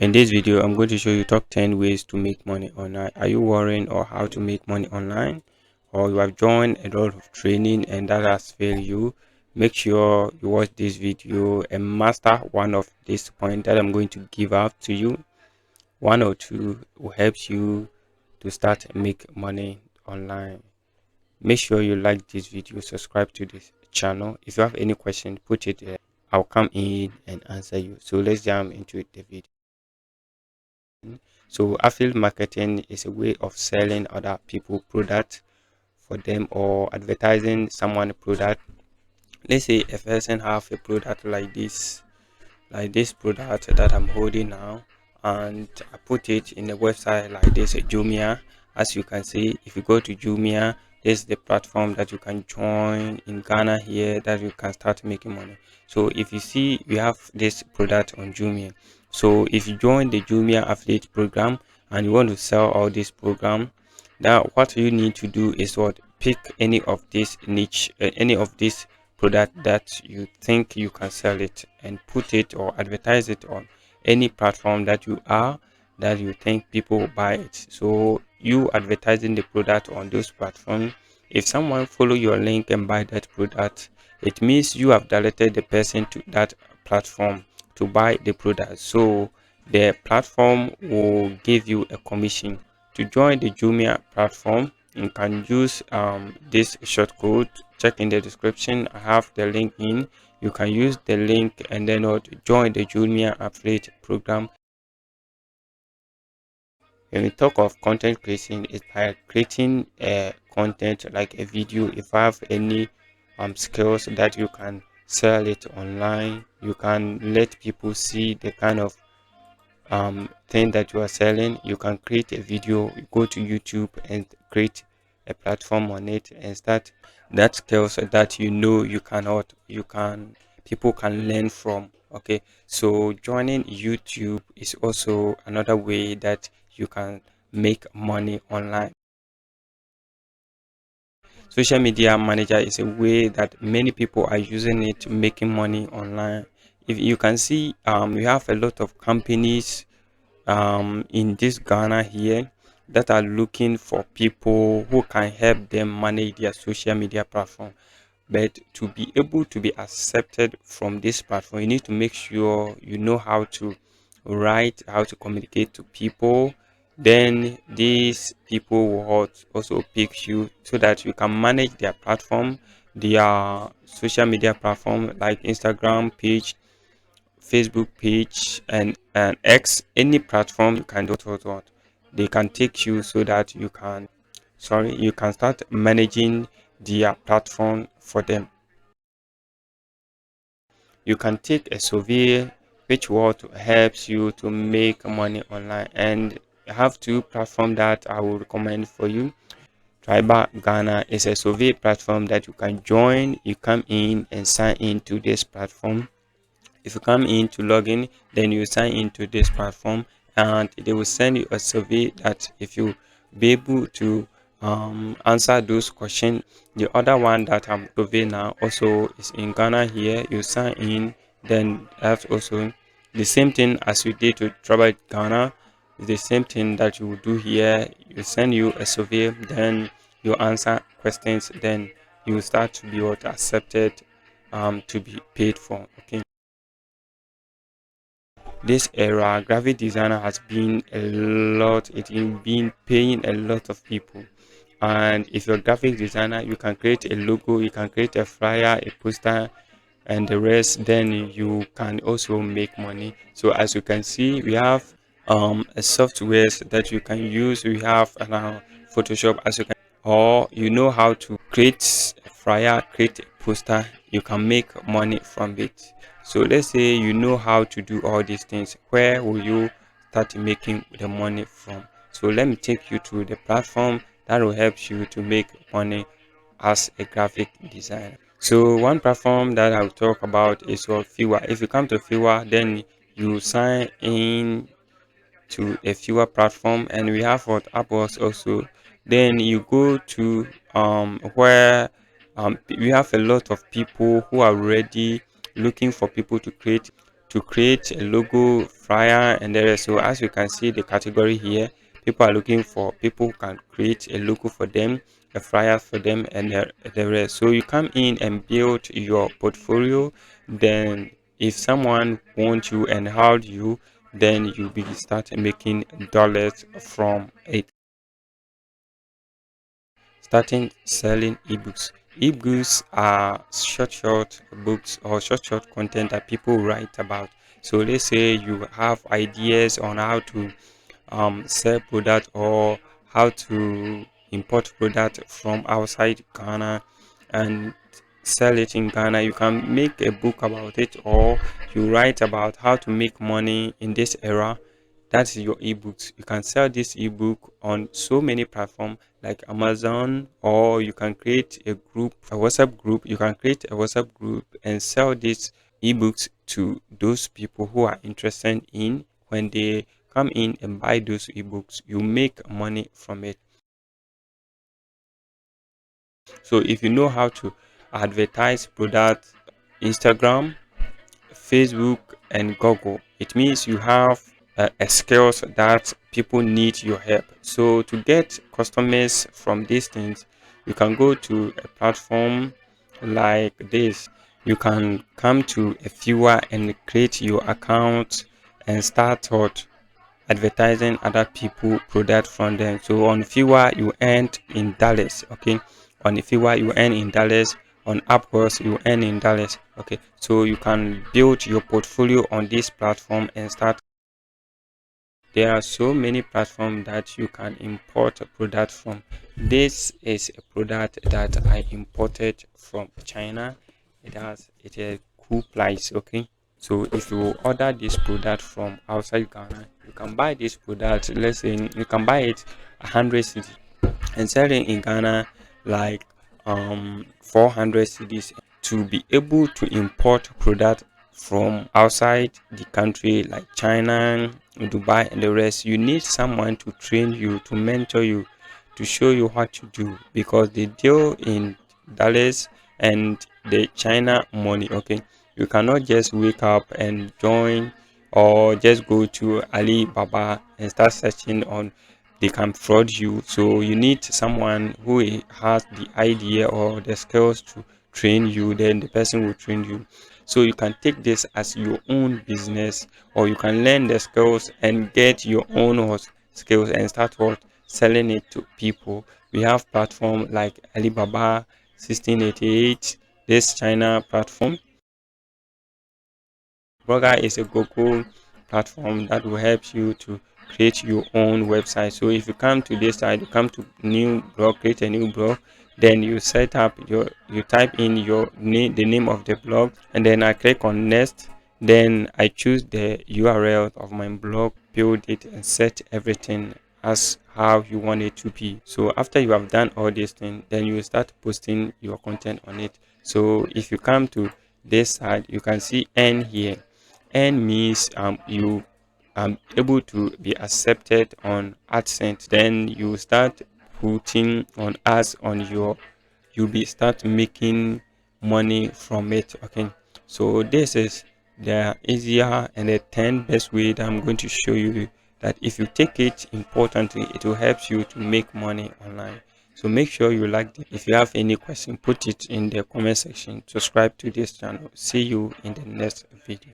In this video, I'm going to show you top 10 ways to make money online. Are you worrying or how to make money online? Or you have joined a lot of training and that has failed you? Make sure you watch this video and master one of these points that I'm going to give out to you. One or two will help you to start and make money online. Make sure you like this video, subscribe to this channel. If you have any question, put it there. I'll come in and answer you. So let's jump into the video. So affiliate marketing is a way of selling other people product for them or advertising someone product. Let's say a person have a product like this product that I'm holding now, and I put it in a website like this, Jumia. As you can see, if you go to Jumia, this is the platform that you can join in Ghana here that you can start making money. So if you see we have this product on Jumia, so if you join the Jumia affiliate program and you want to sell all this program, now what you need to do is what, pick any of this niche, any of this product that you think you can sell it and put it or advertise it on any platform that you think people will buy it. So you advertising the product on those platforms, if someone follow your link and buy that product, it means you have directed the person to that platform to buy the product. So the platform will give you a commission. To join the Jumia platform, you can use this short code. Check in the description, I have the link in. You can use the link and then join the Jumia affiliate program. When we talk of content creation, it's by creating a content like a video. If I have any skills that you can sell it online, you can let people see the kind of thing that you are selling. You can create a video, go to YouTube and create a platform on it and start that skills that you can people can learn from. Okay, so joining YouTube is also another way that you can make money online. Social media manager is a way that many people are using it making money online. If you can see, we have a lot of companies in this Ghana here that are looking for people who can help them manage their social media platform. But to be able to be accepted from this platform, you need to make sure you know how to write, how to communicate to people. Then these people will also pick you so that you can manage their platform, their social media platform like Instagram page, Facebook page, and X, any platform you can do what they can take you so that you can start managing their platform for them. You can take a survey which what helps you to make money online, and I have two platforms that I will recommend for you. Tribal Ghana is a survey platform that you can join. You come in and sign into this platform. If you come in to log in, then you sign into this platform and they will send you a survey that if you be able to answer those questions. The other one that I'm surveying now also is in Ghana here. You sign in, then that's also the same thing as you did to Travel Ghana. It's the same thing that you will do here. You send you a survey, then you answer questions, then you start to be what accepted to be paid for. Okay. This era, graphic designer has been a lot, it's been paying a lot of people. And if you're a graphic designer, you can create a logo, you can create a flyer, a poster, and the rest, then you can also make money. So as you can see, we have a softwares that you can use. We have Photoshop, as you can, or you know how to create a flyer, create a poster, you can make money from it. So let's say you know how to do all these things, where will you start making the money from? So let me take you to the platform that will help you to make money as a graphic designer. So one platform that I'll talk about is called Fiwa. If you come to Fiwa, then you sign in to a Fiwa platform, and we have what Apples also. Then you go to where we have a lot of people who are already looking for people to create a logo, flyer, and the rest. So as you can see the category here, people are looking for people who can create a logo for them, a flyer for them, and the rest. So you come in and build your portfolio. Then if someone wants you and hired you, then you be start making dollars from it. Starting selling ebooks. Ebooks are short books or short content that people write about. So let's say you have ideas on how to sell product or how to import product from outside Ghana and sell it in Ghana. You can make a book about it, or you write about how to make money in this era. That's your ebooks. You can sell this ebook on so many platforms like Amazon, or you can create a group, a WhatsApp group. You can create a WhatsApp group and sell these ebooks to those people who are interested in. When they come in and buy those ebooks, you make money from it. So if you know how to advertise product, Instagram, Facebook, and Google, it means you have a skills that people need your help. So to get customers from these things, you can go to a platform like this. You can come to a viewer and create your account and start out advertising other people product from them. So on viewer you earn in dollars. Okay, on the viewer you earn in dollars, on Upwork you earn in dollars. Okay, so you can build your portfolio on this platform and start. There are so many platforms that you can import a product from. This is a product that I imported from China. It a cool price. Okay, so if you order this product from outside Ghana, you can buy this product. Let's say you can buy it 100 cedi and sell it in Ghana like 400 cedis. To be able to import product from outside the country like China, Dubai, and the rest, you need someone to train you, to mentor you, to show you what to do because they deal in dollars and the China money. Okay, you cannot just wake up and join or just go to Alibaba and start searching on. They can fraud you, so you need someone who has the idea or the skills to train you. Then the person will train you, so you can take this as your own business, or you can learn the skills and get your own skills and start what selling it to people. We have platform like Alibaba 1688, this China platform. Blogger is a Google platform that will help you to create your own website. So if you come to this side, you come to new blog, create a new blog, then you set up you type in your name, the name of the blog, and then I click on next. Then I choose the URL of my blog, build it, and set everything as how you want it to be. So after you have done all these things, then you start posting your content on it. So if you come to this side, you can see N here. N means you able to be accepted on AdSense. Then you start putting on ads on your, you'll be start making money from it. Okay, so this is the easier and the 10 best way that I'm going to show you, that if you take it importantly, it will help you to make money online. So make sure you like it. If you have any question, put it in the comment section. Subscribe to this channel. See you in the next video.